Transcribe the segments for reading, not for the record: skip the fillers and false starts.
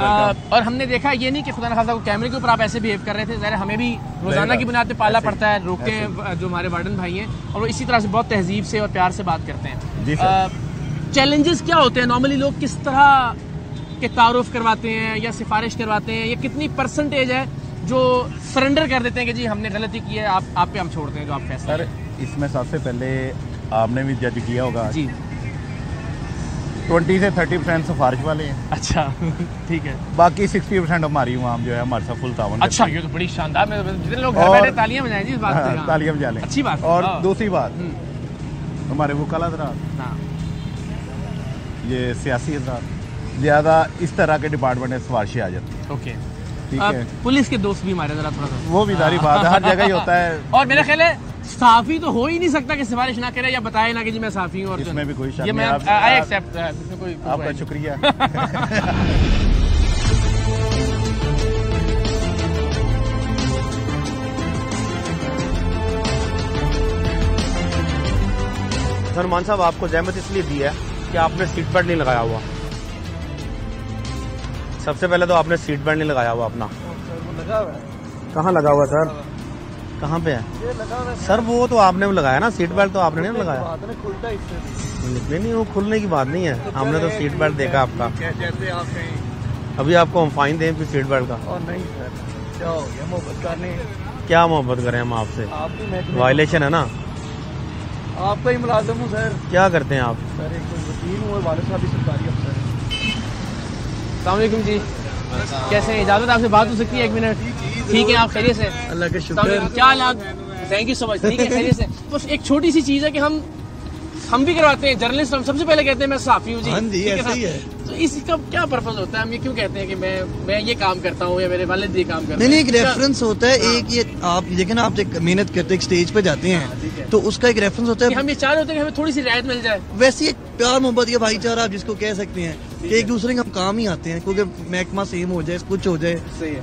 और हमने देखा ये नहीं कि खुदा न खास्ता को कैमरे के ऊपर आप ऐसे बिहेव कर रहे थे, ज़ाहिर हमें भी रोजाना की बुनियाद पे पालना पड़ता है, रोकते हैं जो हमारे वार्डन भाई हैं और वो इसी तरह से बहुत तहजीब से और प्यार से बात करते हैं। चैलेंजेस क्या होते हैं नॉर्मली, लोग किस तरह के तारुफ करवाते हैं या सिफारिश करवाते हैं, या कितनी परसेंटेज है जो सरेंडर कर देते हैं कि जी हमने गलती की है, आप पे हम छोड़ते हैं जो आप फैसला। सर इसमें सबसे पहले आपने भी जज किया होगा जी, 20 से 30% सिफारिश वाले हैं। अच्छा ठीक है, बाकी 60% हमारी वहाँ जो है हमारे साथ फुल तावन। अच्छा ये तो बड़ी शानदार, जितने लोग घर बैठे तालियां बजाएं जी इस बात पे। तालियां बजा लें, अच्छी बात। और दूसरी बात, हमारे वकाला हज़रात, ये सियासी हज़रात ज़्यादा इस तरह के डिपार्टमेंट में सिफारिशें आ जाती हैं। ओके ठीक है, पुलिस के दोस्त भी हमारे जरा थोड़ा सा, वो भी जारी बात है, हर जगह ही होता है। और मेरा ख्याल है साफी तो हो ही नहीं सकता कि सिफारिश ना करे या बताए ना कि जी मैं साफी हूँ, और इसमें भी कोई शक ये नहीं। मैं आई एक्सेप्ट, इसमें कोई आपका शुक्रिया। सर मान साहब आपको जहमत इसलिए दी है कि आपने सीट बेल्ट नहीं लगाया हुआ। सबसे पहले तो आपने सीट बेल्ट नहीं लगाया हुआ अपना। कहाँ लगा हुआ सर, कहाँ पे है? ये लगा हुआ सर, वो तो आपने लगाया ना, सीट बेल्ट तो आपने नहीं लगाया। नहीं वो खुलने की बात नहीं है, हमने तो सीट बेल्ट देखा आपका। जैसे आप कहीं अभी आपको हम फाइन दें फिर सीट बेल्ट का? और नहीं सर, क्या हो गया, मोहब्बत करने। क्या मोहब्बत करें हम आपसे, वायलेशन है ना। आपका ही मुलाजिम हूँ सर। क्या करते हैं आप? सर एक वकील हूँ और वालिद साहब भी सरकारी अफसर हैं। अस्सलाम वालेकुम जी, कैसे हैं? इजाजत आपसे बात हो सकती है? 1 मिनट। ठीक है, आप खैरियत से? अल्लाह के शुक्र। क्या हाल? Thank you so much. ठीक है, खैरियत से? बस एक छोटी सी चीज है कि हम भी करवाते हैं, जर्नलिस्ट हम सबसे पहले कहते हैं मैं सहाफी हूँ जी। हाँ जी, ऐसा ही है। तो इसका क्या पर्पज होता है? हम ये क्यों कहते हैं कि मैं ये काम करता हूँ या मेरे वालिद ये काम करते हैं? नहीं, एक रेफरेंस होता है। एक ये आप देखें ना, आप मेहनत करते एक स्टेज पे जाते हैं तो उसका एक रेफरेंस होता है। हम ये चाह रहे होते हैं कि हमें थोड़ी सी रियायत मिल जाए। वैसे एक प्यार मोहब्बत या भाईचारा आप जिसको कह सकते हैं कि एक दूसरे के हम काम ही आते हैं, क्योंकि महकमा सेम हो जाए, कुछ हो जाए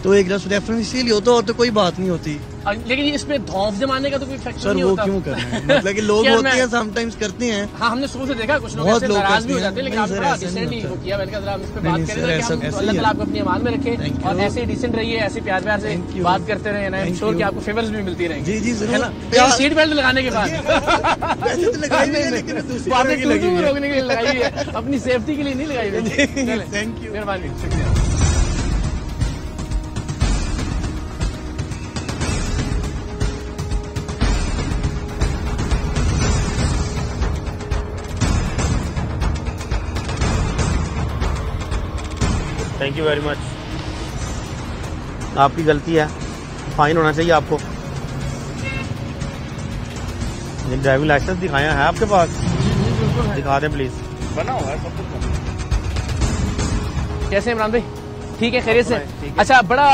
तो एक रेफरेंस इसीलिए होता है, और तो कोई बात नहीं होती। लेकिन इसमें धौंस जमाने का तो कोई फैक्टर सर नहीं वो होता। क्यों कर रहे हैं? मतलब कि लोग होते हैं समटाइम्स करते हैं। हाँ, हमने शुरू से देखा कुछ लोग बहुत ऐसे लोग नाराज भी हो करते जाते हैं, लेकिन हैं। आप नहीं, बड़ा सर, ऐसा डिसेंटली नहीं वो होता। किया। मैंने कहा हम इस पे बात नहीं, करें सर, कि ऐसा हम ही अल्लाह है। ताला आपको अपनी आवाज में रखे और ऐसे ही डिसेंट रहिए, ऐसे प्यार प्यार से बात करते रहे। आई एम श्योर कि आपको फेवर्स भी मिलती रहेंगी। जी जी है ना? जरूर। सीट बेल्ट लगाने के बाद वैसे तो लगाई हुई है, लेकिन दूसरी वो आपने तरह की लगी टू हुई है। रोकने के लिए लगाई हुई है, अपनी सेफ्टी के लिए नहीं लगाई हुई है। थैंक यू, मेहरबानी, शुक्रिया। Thank you very much. आपकी गलती है, फाइन होना चाहिए आपको। ये ड्राइविंग लाइसेंस दिखाया है आपके पास? दिखा दें प्लीज। बना हुआ है सब कुछ। कैसे हैं इमरान भाई? ठीक है, खैरियत से? अच्छा, बड़ा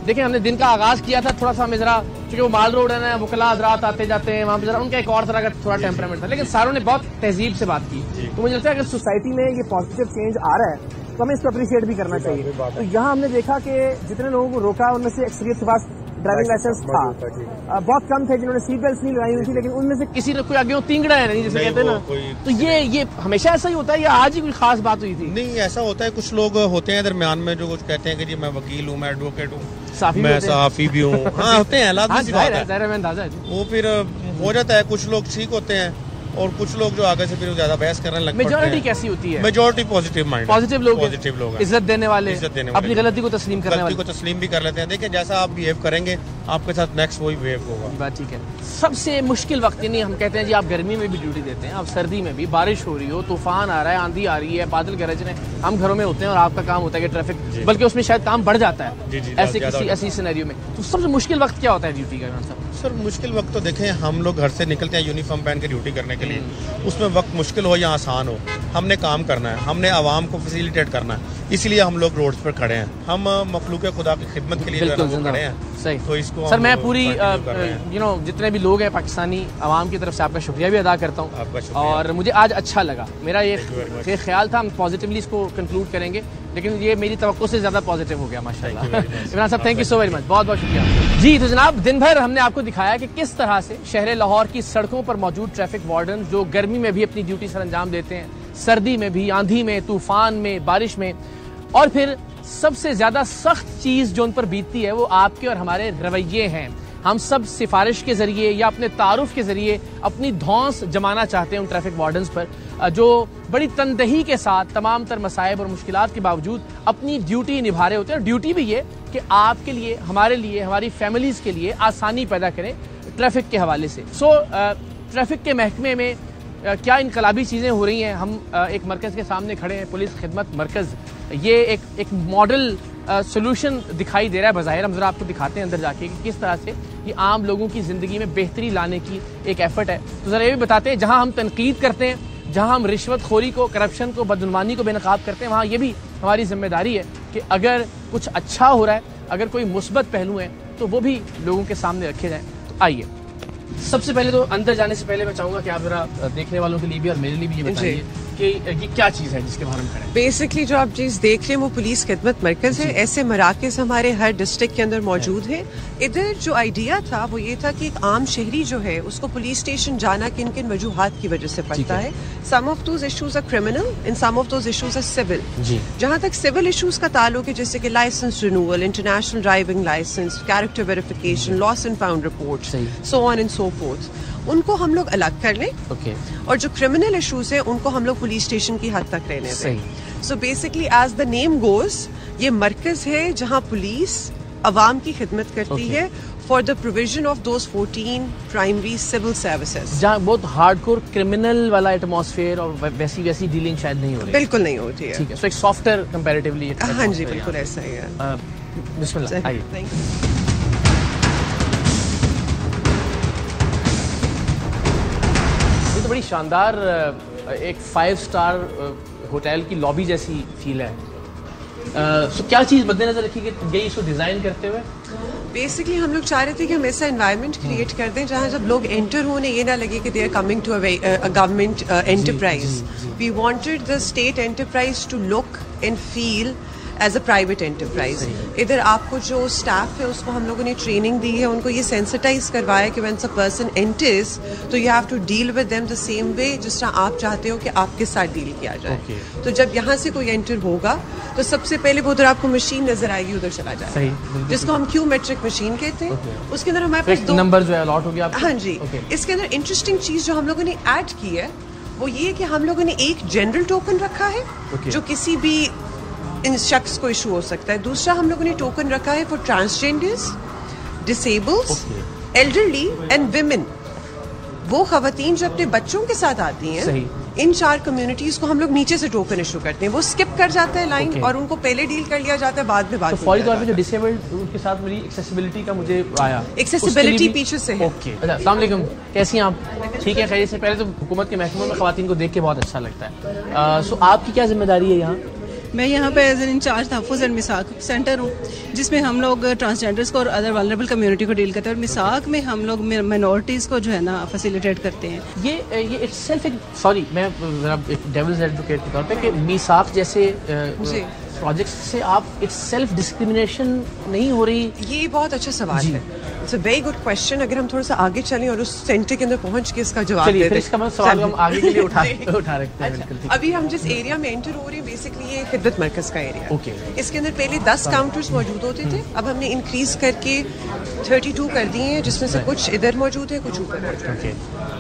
देखिए हमने दिन का आगाज किया था, थोड़ा सा हमें जरा, क्योंकि वो माल रोड है ना, वकला हज़रात आते जाते हैं वहाँ पे, जरा उनका एक और तरह का थोड़ा टेम्परामेंट था, लेकिन सारों ने बहुत तहजीब से बात की। तो मुझे लगता है अगर सोसाइटी में ये पॉजिटिव चेंज आ रहा है तो हमें इसको अप्रिशिएट भी करना चाहिए। तो यहाँ हमने देखा कि जितने लोगों को रोका उनमें से अक्सरियत के पास ड्राइविंग लाइसेंस था, बहुत कम थे जिन्होंने सीट बेल्ट नहीं लगाई हुई थी, लेकिन उनमें से किसी ने कोई आगे तींगड़ा है नहीं, जैसे कहते हैं ना। तो ये हमेशा ऐसा ही होता है या आज ही कोई खास बात हुई थी? नहीं, ऐसा होता है, कुछ लोग होते हैं दरमियान में जो कुछ कहते हैं कि जी मैं वकील हूँ, मैं एडवोकेट हूँ, मैं सहाफी भी हूँ। हाँ होते हैं, वो फिर हो जाता है। कुछ लोग ठीक होते हैं और कुछ लोग जो आगे से फिर ज्यादा बहस करने लगते हैं। मेजॉरिटी कैसी होती है? मेजॉरिटी पॉजिटिव माइंड, पॉजिटिव लोग हैं, इज्जत देने वाले, अपनी अपनी गलती को तस्लीम करने वाले, को तस्लीम भी कर लेते हैं। देखिए जैसा आप बिहेव करेंगे आपके साथ नेक्स्ट वही बिहेव होगा। बात ठीक है। सबसे मुश्किल वक्त, यानी हम कहते हैं जी आप गर्मी में भी ड्यूटी देते हैं, आप सर्दी में भी, बारिश हो रही हो, तूफान आ रहा है, आंधी आ रही है, बादल गरज रहे हैं, हम घरों में होते हैं और आपका काम होता है कि ट्रैफिक, बल्कि उसमें शायद काम बढ़ जाता है ऐसे किसी ऐसी सिनेरियो में। तो सबसे मुश्किल वक्त क्या होता है ड्यूटी का? सर मुश्किल वक्त तो देखें, हम लोग घर से निकलते हैं यूनिफॉर्म पहन के ड्यूटी करने के लिए, उसमें वक्त मुश्किल हो या आसान हो, हमने काम करना है, हमने आवाम को फैसिलिटेट करना है, इसलिए हम लोग रोड्स पर खड़े हैं। हम मखलूक खुदा की खिदमत के लिए खड़े हैं। सही। तो इसको सर मैं पूरी जितने भी लोग हैं पाकिस्तानी आवाम की तरफ से आपका शुक्रिया भी अदा करता हूँ, और मुझे आज अच्छा लगा। मेरा ये ख्याल था हम पॉजिटिवली इसको कंक्लूड करेंगे, लेकिन ये मेरी तवक्को से ज्यादा पॉजिटिव हो गया माशाल्लाह। इमरान साहब thank you so very much, बहुत बहुत शुक्रिया जी। तो जनाब दिन भर हमने आपको दिखाया कि किस तरह से शहर लाहौर की सड़कों पर मौजूद ट्रैफिक वार्डन जो गर्मी में भी अपनी ड्यूटी सर अंजाम देते हैं, सर्दी में भी, आंधी में, तूफान में, बारिश में, और फिर सबसे ज्यादा सख्त चीज जो उन पर बीतती है वो आपके और हमारे रवैये हैं। हम सब सिफारिश के जरिए या अपने तारुफ के जरिए अपनी धौंस जमाना चाहते हैं उन ट्रैफिक वार्डन्स पर, जो बड़ी तनदही के साथ तमाम तर मसाइब और मुश्किलात के बावजूद अपनी ड्यूटी निभा रहे होते हैं। और ड्यूटी भी ये कि आपके लिए, हमारे लिए, हमारी फैमिलीज के लिए आसानी पैदा करें ट्रैफिक के हवाले से। ट्रैफिक के महकमे में क्या इनकलाबी चीज़ें हो रही हैं। हम एक मरकज़ के सामने खड़े हैं, पुलिस खिदमत मरकज़। ये एक मॉडल सोल्यूशन दिखाई दे रहा है बज़ाहिर। हम जरा आपको दिखाते हैं अंदर जाके कि किस तरह से ये आम लोगों की ज़िंदगी में बेहतरी लाने की एक एफर्ट है। तो ज़रा ये भी बताते हैं, जहाँ हम तनकीद करते हैं, जहाँ हम रिश्वतखोरी को, करप्शन को, बदनुमानी को बेनकाब करते हैं, वहाँ ये भी हमारी जिम्मेदारी है कि अगर कुछ अच्छा हो रहा है, अगर कोई मुस्बत पहलू है, तो वो भी लोगों के सामने रखे जाएँ। तो आइए, सबसे पहले तो अंदर जाने से पहले मैं चाहूंगा कि आप जरा देखने वालों के लिए भी और मेरे लिए भी ये बताइए कि ये क्या चीज़ है जिसके बारे में खड़े हैं। बेसिकली जो आप चीज़ देख रहे हैं वो पुलिस खिदमत मरकज़ है। ऐसे मराकज़ हमारे हर डिस्ट्रिक्ट के अंदर मौजूद है। इधर जो आइडिया था वो ये था कि एक आम शहरी जो है उसको पुलिस स्टेशन जाना किन किन वजूहात की वजह से पड़ता है। Some of those issues are criminal and some of those issues are civil. जहाँ तक सिविल इशूज का ताल्लुक है, जैसे कि licence renewal, international driving licence, character verification, loss and found report, so on and so forth, उनको हम लोग अलग कर लें। और जो क्रिमिनल इश्यूज है उनको हम लोग पुलिस स्टेशन की हद तक रहने दें। So basically as the name goes, ये मरकज है जहां पुलिस अवाम की खिदमत करती है for the provision of those 14 primary civil services. जहाँ बहुत हार्डकोर क्रिमिनल वाला एटमॉस्फेयर और वैसी डीलिंग शायद नहीं हो रही। बिल्कुल नहीं होती है। ठीक है, सो एक सॉफ्टर कंपैरेटिवली। हाँ जी, बिल्कुल ऐसा ही है। बिस्मिल्लाह, आइए। तो बड़ी शानदार एक 5 स्टार होटल की लॉबी जैसी फील है। तो क्या चीज़ मद्देनजर रखी गई इसको डिज़ाइन करते हुए? बेसिकली हम लोग चाह रहे थे कि हम ऐसा एनवायरनमेंट क्रिएट कर दें जहाँ जब लोग एंटर होने ये ना लगे कि they are coming to a government enterprise. We wanted the state enterprise to look and feel as a private enterprise. इधर आपको जो स्टाफ है उसको हम लोगों ने ट्रेनिंग दी है, उनको ये सेंसिटाइज करवाया कि व्हेन अ पर्सन एंटर्स तो you have to deal with them the same way जिस तरह आप चाहते हो कि आपके साथ डील किया जाए। तो जब यहाँ से कोई एंटर होगा तो सबसे पहले वो उधर आपको मशीन नजर आएगी, उधर चला जाए, जिसको हम क्यू मेट्रिक मशीन कहते हैं। उसके अंदर हमारे पास 2 नंबर जो है अलॉट हो गया। हाँ जी। इसके अंदर इंटरेस्टिंग चीज जो हम लोगों ने ऐड की है वो ये कि हम लोगों ने एक जनरल टोकन रखा है जो किसी भी इन शख्स को इशू हो सकता है। दूसरा हम लोगों ने टोकन रखा है for transgenders, disables, elderly and women. वो खवातीन जो अपने बच्चों के साथ आती हैं, इन 4 कम्युनिटीज को हम लोग नीचे से टोकन इशू करते हैं। वो स्किप कर जाते हैं लाइन और उनको पहले डील कर लिया जाता है, बाद में तो फौरी तौर पे जो डिसेबल्ड उनके साथ मेरी एक्सेसिबिलिटी का मुझे आया। एक्सेसिबिलिटी पीछे से है। ओके, अच्छा, अस्सलाम वालेकुम, कैसी हैं आप? ठीक है, खैरियत से। पहले तो हुकूमत के महकमों में खवातीन को देख के बहुत अच्छा लगता है। सो आपकी क्या जिम्मेदारी है यहाँ? मैं यहाँ पे as an incharge Tahaffuz and Misaq centre हूँ, जिसमें हम लोग ट्रांसजेंडर्स को और अदर वल्नरेबल कम्युनिटी को डील करते हैं। और मिसाक में हम लोग माइनॉरिटीज़ को जो है ना फैसिलिटेट करते हैं। ये इटसेल्फ एक, सॉरी मैं जरा एक डेविल्स एडवोकेट के तौर पे, कि मिसाक जैसे प्रोजेक्ट से आप इटसेल्फ डिस्क्रिमिनेशन नहीं हो रही? ये बहुत अच्छा सवाल है। It's a very good question. अगर हम थोड़ा सा आगे चलें और उस सेंटर के अंदर पहुंच के इसका जवाब दें। फिर इसका सवाल हम आगे के लिए उठा रखते हैं। अभी हम जिस एरिया में एंटर हो रहे हैं बेसिकली ये खिदमत मरकज का एरिया। इसके अंदर पहले 10 काउंटर्स मौजूद होते थे, अब हमने इंक्रीज करके 32 कर दिए हैं, जिसमें से कुछ इधर मौजूद है, कुछ ऊपर मौजूद है।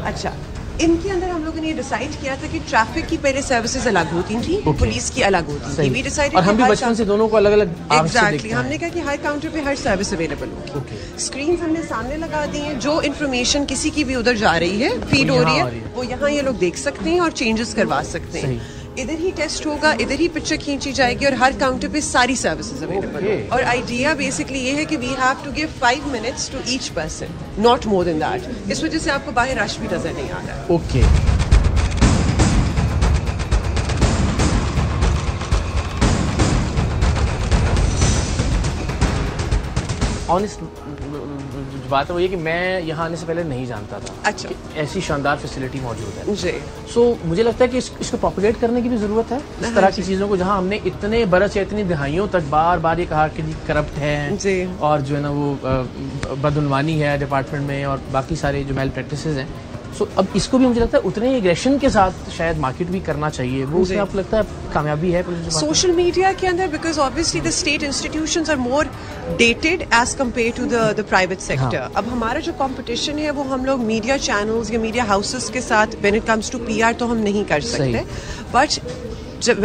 अच्छा, इनके अंदर हम लोगों ने ये डिसाइड किया था कि ट्रैफिक की पहले सर्विसेज अलग होती थी, पुलिस की अलग होती थी। वी डिसाइडेड, और हम भी बचपन से दोनों को अलग-अलग एग्जैक्टली हमने कहा कि हर काउंटर पे हर सर्विस अवेलेबल होगी। स्क्रीन हमने सामने लगा दी है, जो इन्फॉर्मेशन किसी की भी उधर जा रही है, फीड हो रही है, वो यहाँ ये लोग देख सकते हैं और चेंजेस करवा सकते हैं। इधर ही टेस्ट होगा, इधर ही पिक्चर खींची जाएगी और हर काउंटर पे सारी सर्विसेज अवेलेबल है। और आइडिया बेसिकली ये है कि we have to give 5 minutes to each person, not more than that. इस वजह से आपको बाहर रश भी नजर नहीं आ रहा। ओके, ऑनेस्ट बात है वो ये कि मैं यहाँ आने से पहले नहीं जानता था। अच्छा, ऐसी शानदार फैसिलिटी मौजूद है जी। सो मुझे लगता है कि इसको पॉपुलेट करने की भी जरूरत है, इस तरह की चीजों को, जहाँ हमने इतने बरस या इतनी दहाइयों तक बार बार ये कहा कि जी करप्ट है और जो है ना वो बदउनवानी है डिपार्टमेंट में और बाकी सारे जो मेल प्रैक्टिसेस हैं। सो अब इसको भी मुझे लगता है उतने ही एग्रेशन के साथ शायद मार्केट भी करना चाहिए, वो उसमें आपको लगता है कामयाबी है सोशल मीडिया के अंदर? Because obviously the state institutions are more dated as compared to the private sector. अब हमारा जो कंपटीशन है वो हम लोग मीडिया चैनल्स या मीडिया हाउसेस के साथ when it comes to PR तो हम नहीं कर सकते, but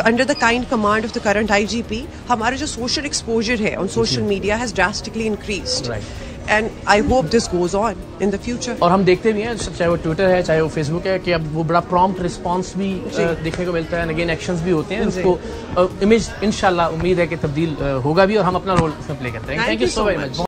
under the kind command of the current IGP, हमारा जो social exposure है on social media has drastically increased. Right. And I hope this goes on in the future. और हम देखते भी हैं चाहे वो ट्विटर है चाहे वो फेसबुक है कि अब वो बड़ा प्रॉम्प्ट रिस्पांस भी देखने को मिलता है, अगेन एक्शंस भी होते हैं, उसको इमेज इंशाल्लाह उम्मीद है कि तब्दील होगा भी और हम अपना रोल उसमें प्ले करते हैं। Thank you so very much.